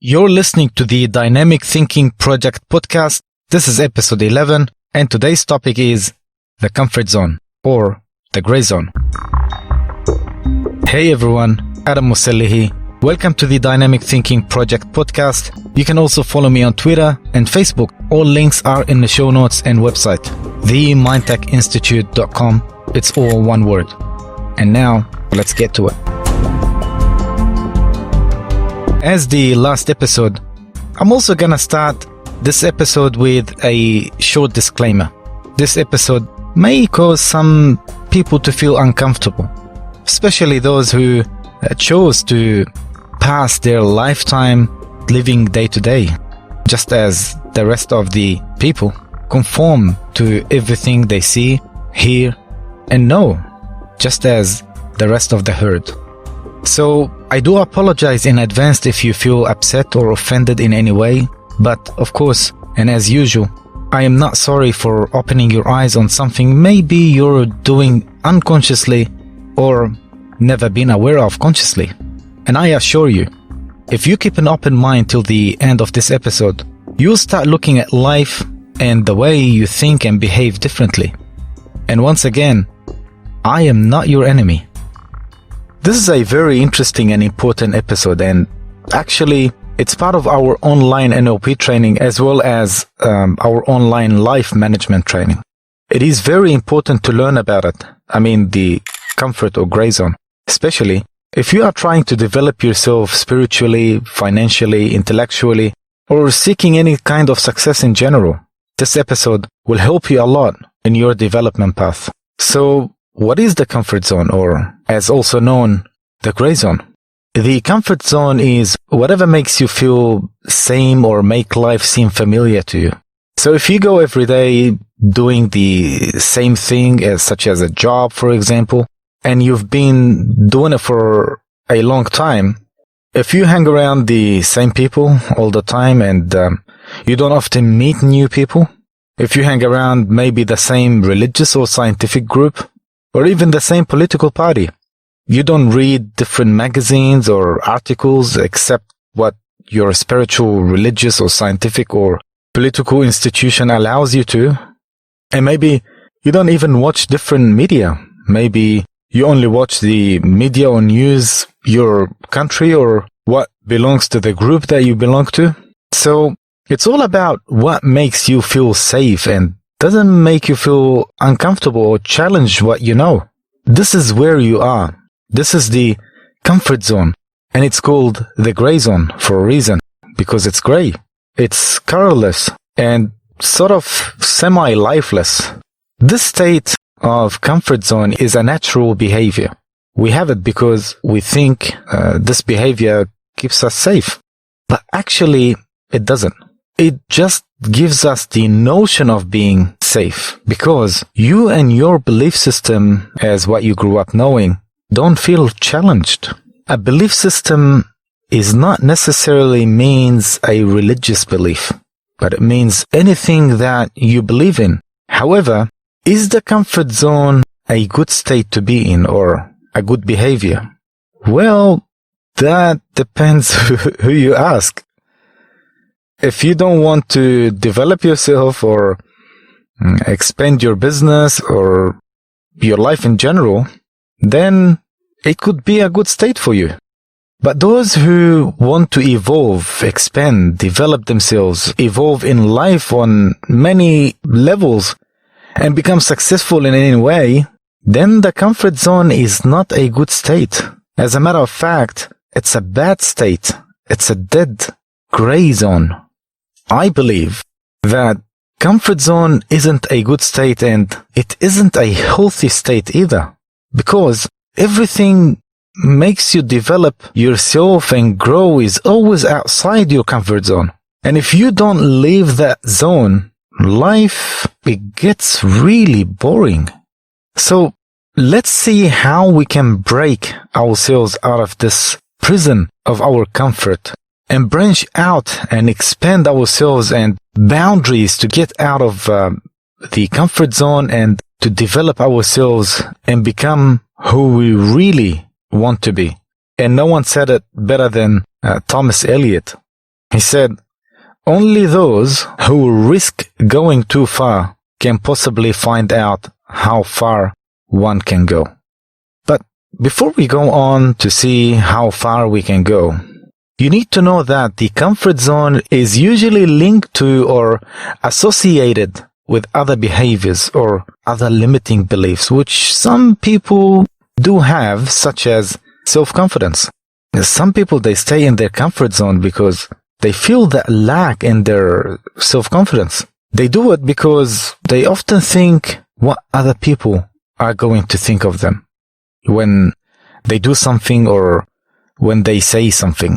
You're listening to the Dynamic Thinking Project podcast. This is episode 11, and today's topic is the comfort zone, or the gray zone. Hey everyone, Adam Musallihi. Welcome to the Dynamic Thinking Project podcast. You can also follow me on Twitter and Facebook. All links are in the show notes and website, themindtechinstitute.com. It's all one word. And now, let's get to it. As the last episode, I'm also gonna start this episode with a short disclaimer. This episode may cause some people to feel uncomfortable, especially those who chose to pass their lifetime living day to day, just as the rest of the people conform to everything they see, hear, and know, just as the rest of the herd. So I do apologize in advance if you feel upset or offended in any way, but of course, and as usual, I am not sorry for opening your eyes on something maybe you're doing unconsciously or never been aware of consciously. And I assure you, if you keep an open mind till the end of this episode, you'll start looking at life and the way you think and behave differently. And once again, I am not your enemy. This is a very interesting and important episode, and actually it's part of our online NLP training as well as our online life management training. It is very important to learn about it. I mean, the comfort or gray zone, especially if you are trying to develop yourself spiritually, financially, intellectually, or seeking any kind of success in general. This episode will help you a lot in your development path. So, what is the comfort zone, or as also known, the gray zone? The comfort zone is whatever makes you feel same or make life seem familiar to you. So if you go every day doing the same thing, such as a job, for example, and you've been doing it for a long time, if you hang around the same people all the time and you don't often meet new people, if you hang around maybe the same religious or scientific group, or even the same political party, you don't read different magazines or articles except what your spiritual, religious, or scientific or political institution allows you to, and maybe you don't even watch different media. Maybe you only watch the media or news your country or what belongs to the group that you belong to. So it's all about what makes you feel safe and doesn't make you feel uncomfortable or challenge what you know. This is where you are. This is the comfort zone, and it's called the gray zone for a reason, because it's gray. It's colorless and sort of semi-lifeless. This state of comfort zone is a natural behavior. We have it because we think this behavior keeps us safe, but actually it doesn't. It just gives us the notion of being safe because you and your belief system, as what you grew up knowing, don't feel challenged. A belief system is not necessarily means a religious belief, but it means anything that you believe in. However, is the comfort zone a good state to be in or a good behavior? Well, that depends who you ask. If you don't want to develop yourself or expand your business or your life in general, then it could be a good state for you. But those who want to evolve, expand, develop themselves, evolve in life on many levels, and become successful in any way, then the comfort zone is not a good state. As a matter of fact, it's a bad state. It's a dead, gray zone. I believe that comfort zone isn't a good state and it isn't a healthy state either, because everything makes you develop yourself and grow is always outside your comfort zone. And if you don't leave that zone, life, it gets really boring. So let's see how we can break ourselves out of this prison of our comfort and branch out and expand ourselves and boundaries to get out of the comfort zone and to develop ourselves and become who we really want to be. And no one said it better than Thomas Eliot. He said, only those who risk going too far can possibly find out how far one can go. But before we go on to see how far we can go, you need to know that the comfort zone is usually linked to or associated with other behaviors or other limiting beliefs, which some people do have, such as self-confidence. Some people, they stay in their comfort zone because they feel that lack in their self-confidence. They do it because they often think what other people are going to think of them when they do something or when they say something.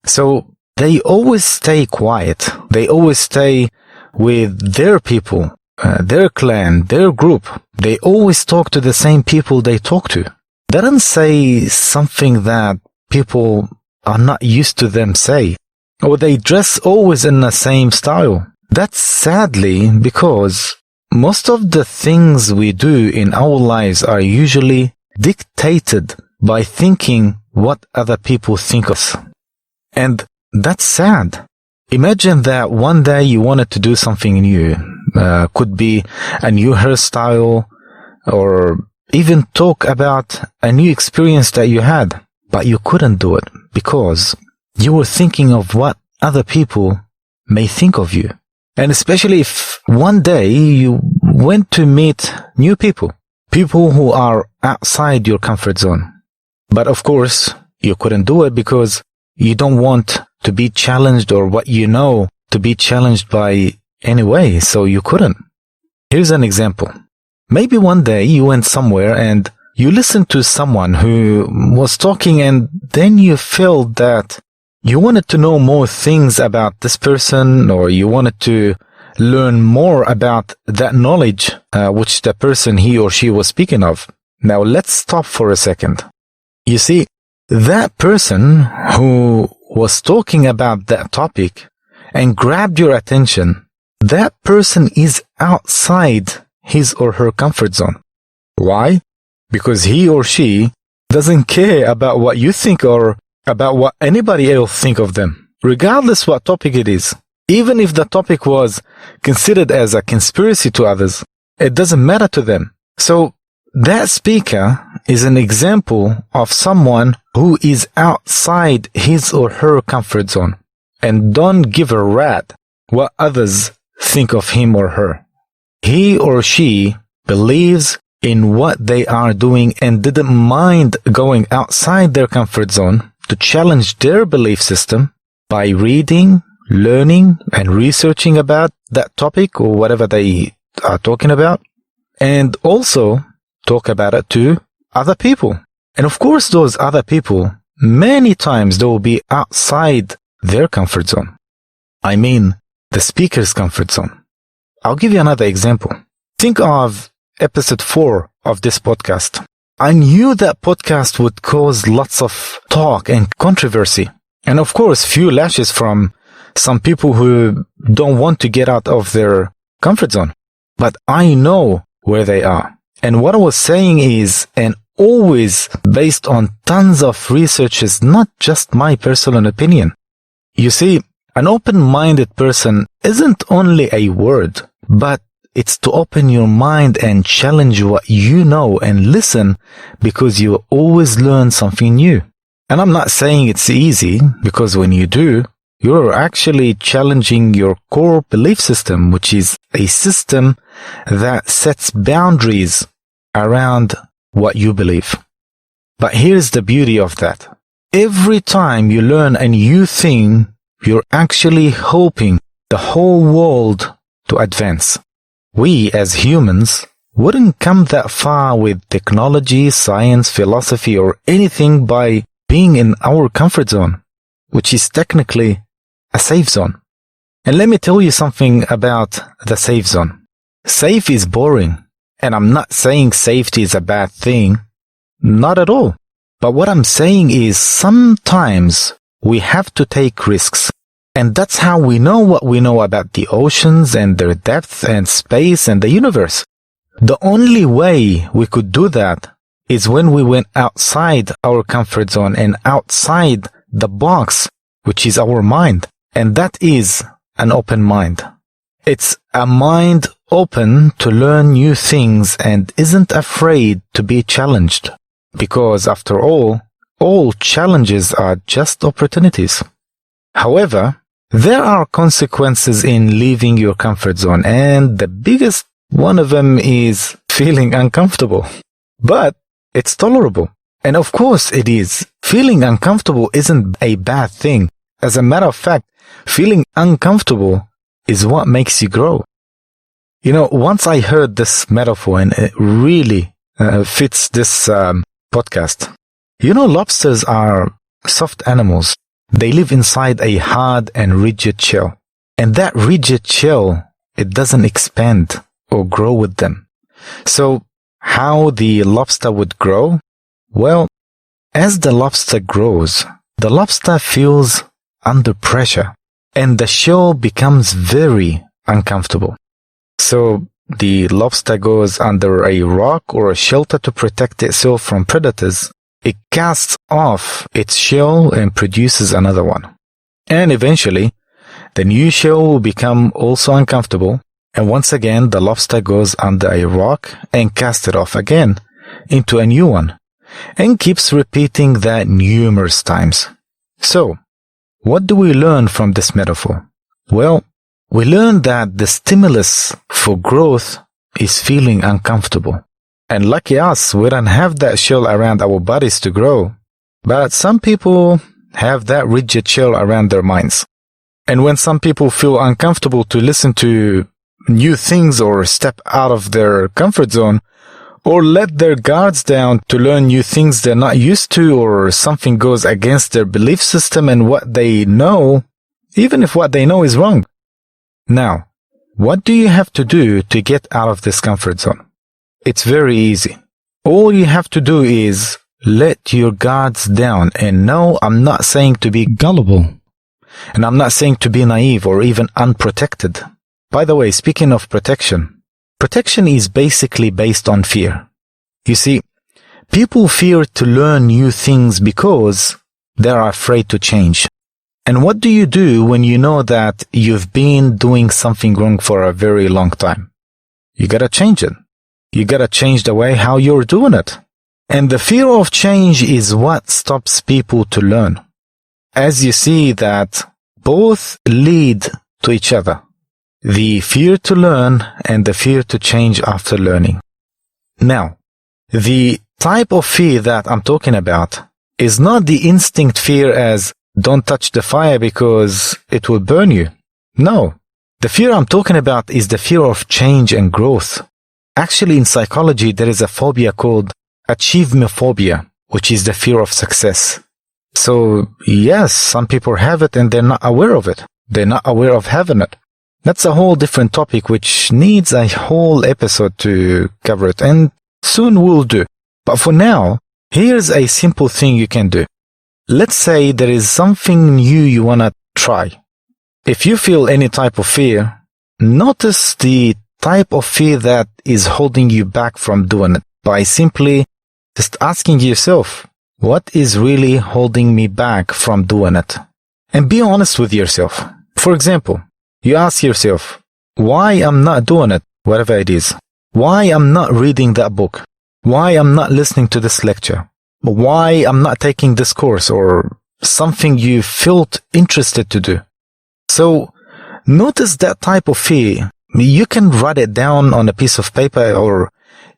So they always stay quiet. They always stay with their people, their clan, their group. They always talk to the same people they talk to. They don't say something that people are not used to them say. Or they dress always in the same style. That's sadly because most of the things we do in our lives are usually dictated by thinking what other people think of us. And that's sad. Imagine that one day you wanted to do something new. Could be a new hairstyle or even talk about a new experience that you had, but you couldn't do it because you were thinking of what other people may think of you. And especially if one day you went to meet new people who are outside your comfort zone. But of course, you couldn't do it because you don't want to be challenged or what you know to be challenged by anyway, so you couldn't. Here's an example. Maybe one day you went somewhere and you listened to someone who was talking and then you felt that you wanted to know more things about this person or you wanted to learn more about that knowledge which the person he or she was speaking of. Now let's stop for a second. You see, that person who was talking about that topic and grabbed your attention, that person is outside his or her comfort zone. Why? Because he or she doesn't care about what you think or about what anybody else think of them, regardless what topic it is. Even if the topic was considered as a conspiracy to others, it doesn't matter to them. So that speaker is an example of someone who is outside his or her comfort zone and don't give a rat what others think of him or her. He or she believes in what they are doing and didn't mind going outside their comfort zone to challenge their belief system by reading, learning, and researching about that topic or whatever they are talking about, and also talk about it to other people. And of course, those other people, many times they will be outside their comfort zone. I mean, the speaker's comfort zone. I'll give you another example. Think of episode 4 of this podcast. I knew that podcast would cause lots of talk and controversy. And of course, few lashes from some people who don't want to get out of their comfort zone. But I know where they are. And what I was saying is, and always based on tons of researches, not just my personal opinion. You see, an open-minded person isn't only a word, but it's to open your mind and challenge what you know and listen because you always learn something new. And I'm not saying it's easy because when you do, you're actually challenging your core belief system, which is a system that sets boundaries around what you believe. But here's the beauty of that. Every time you learn a new thing, you're actually helping the whole world to advance. We as humans wouldn't come that far with technology, science, philosophy, or anything by being in our comfort zone, which is technically a safe zone. And let me tell you something about the safe zone. Safe is boring. And I'm not saying safety is a bad thing. Not at all. But what I'm saying is sometimes we have to take risks. And that's how we know what we know about the oceans and their depth and space and the universe. The only way we could do that is when we went outside our comfort zone and outside the box, which is our mind. And that is an open mind. It's a mind open to learn new things and isn't afraid to be challenged. Because after all challenges are just opportunities. However, there are consequences in leaving your comfort zone, and the biggest one of them is feeling uncomfortable. But it's tolerable. And of course it is. Feeling uncomfortable isn't a bad thing. As a matter of fact, feeling uncomfortable is what makes you grow. You know, once I heard this metaphor, and it really fits this podcast. You know, lobsters are soft animals. They live inside a hard and rigid shell. And that rigid shell, it doesn't expand or grow with them. So how the lobster would grow? Well, as the lobster grows, the lobster feels under pressure and the shell becomes very uncomfortable. So the lobster goes under a rock or a shelter to protect itself from predators. It casts off its shell and produces another one. And eventually, the new shell will become also uncomfortable. And once again, the lobster goes under a rock and casts it off again into a new one. And keeps repeating that numerous times. So, what do we learn from this metaphor? Well, we learn that the stimulus for growth is feeling uncomfortable. And lucky us, we don't have that shell around our bodies to grow. But some people have that rigid shell around their minds. And when some people feel uncomfortable to listen to new things or step out of their comfort zone, or let their guards down to learn new things they're not used to, or something goes against their belief system and what they know, even if what they know is wrong. Now, what do you have to do to get out of this comfort zone? It's very easy. All you have to do is let your guards down. And no, I'm not saying to be gullible. And I'm not saying to be naive or even unprotected. By the way, speaking of protection, protection is basically based on fear. You see, people fear to learn new things because they're afraid to change. And what do you do when you know that you've been doing something wrong for a very long time? You gotta change it. You gotta change the way how you're doing it. And the fear of change is what stops people to learn. As you see that both lead to each other. The fear to learn and the fear to change after learning. Now, the type of fear that I'm talking about is not the instinct fear as don't touch the fire because it will burn you. No, the fear I'm talking about is the fear of change and growth. Actually, in psychology, there is a phobia called achievemophobia, which is the fear of success. So, yes, some people have it and they're not aware of it. They're not aware of having it. That's a whole different topic which needs a whole episode to cover it, and soon we'll do. But for now, here's a simple thing you can do. Let's say there is something new you want to try. If you feel any type of fear, notice the type of fear that is holding you back from doing it by simply just asking yourself, what is really holding me back from doing it? And be honest with yourself. For example, you ask yourself, why I'm not doing it, whatever it is. Why I'm not reading that book. Why I'm not listening to this lecture. Why I'm not taking this course or something you felt interested to do. So, notice that type of fear. You can write it down on a piece of paper or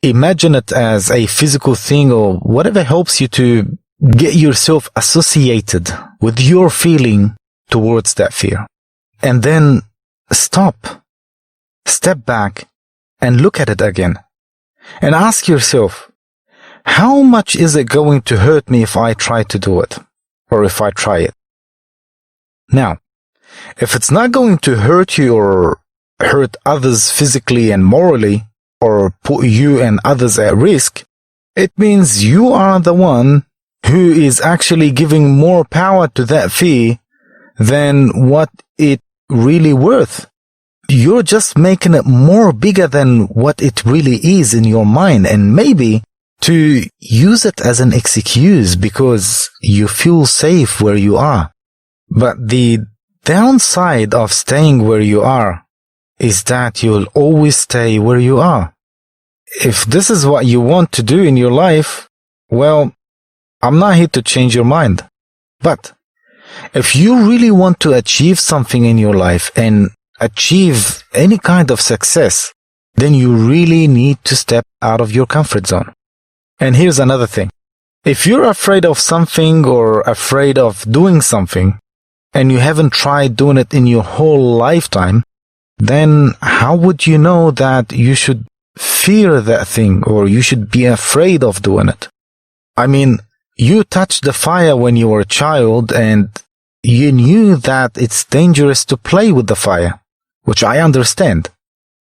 imagine it as a physical thing or whatever helps you to get yourself associated with your feeling towards that fear. And then stop, step back and look at it again and ask yourself, how much is it going to hurt me if I try to do it or if I try it? Now, if it's not going to hurt you or hurt others physically and morally or put you and others at risk, it means you are the one who is actually giving more power to that fear than what it really worth. You're just making it more bigger than what it really is in your mind, and maybe to use it as an excuse because you feel safe where you are. But the downside of staying where you are is that you'll always stay where you are. If this is what you want to do in your life, well, I'm not here to change your mind. But if you really want to achieve something in your life and achieve any kind of success, then you really need to step out of your comfort zone. And here's another thing. If you're afraid of something or afraid of doing something, and you haven't tried doing it in your whole lifetime, then how would you know that you should fear that thing or you should be afraid of doing it? I mean, you touched the fire when you were a child and you knew that it's dangerous to play with the fire, which I understand.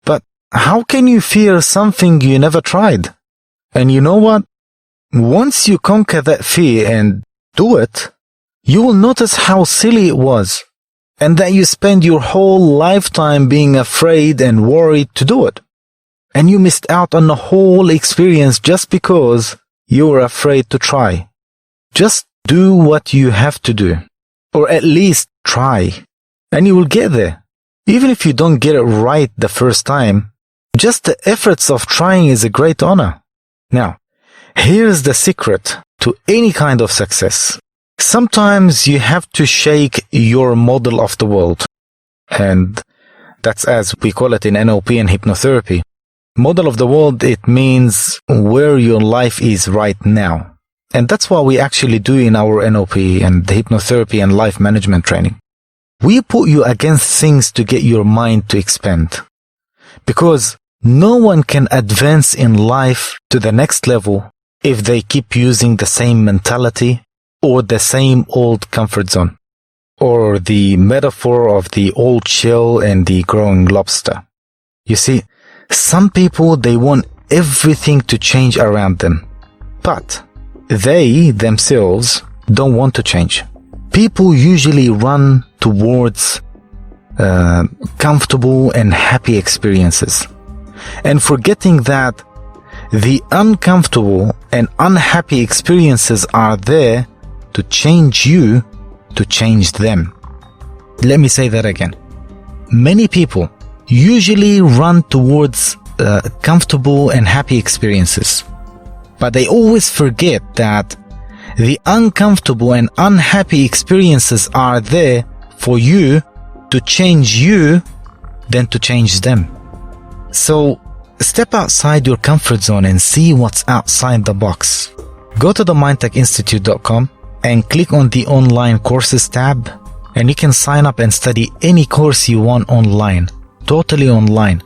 But how can you fear something you never tried? And you know what? Once you conquer that fear and do it, you will notice how silly it was, and that you spend your whole lifetime being afraid and worried to do it. And you missed out on the whole experience just because you were afraid to try. Just do what you have to do, or at least try, and you will get there. Even if you don't get it right the first time, just the efforts of trying is a great honor. Now, here's the secret to any kind of success. Sometimes you have to shake your model of the world. And that's as we call it in NLP and hypnotherapy. Model of the world, it means where your life is right now. And that's what we actually do in our NLP and the hypnotherapy and life management training. We put you against things to get your mind to expand. Because no one can advance in life to the next level if they keep using the same mentality or the same old comfort zone, or the metaphor of the old shell and the growing lobster. You see, some people, they want everything to change around them, but they themselves don't want to change. People usually run towards comfortable and happy experiences, and forgetting that the uncomfortable and unhappy experiences are there to change you, to change them. Let me say that again. Many people usually run towards comfortable and happy experiences, but they always forget that the uncomfortable and unhappy experiences are there for you to change you than to change them. So step outside your comfort zone and see what's outside the box. Go to the mindtechinstitute.com and click on the online courses tab, and you can sign up and study any course you want online, totally online.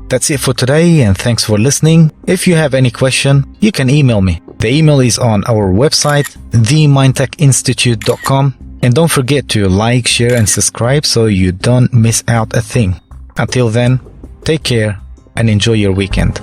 That's it for today, and thanks for listening. If you have any question, you can email me. The email is on our website, themindtechinstitute.com, and don't forget to like, share, and subscribe so you don't miss out a thing. Until then, take care and enjoy your weekend.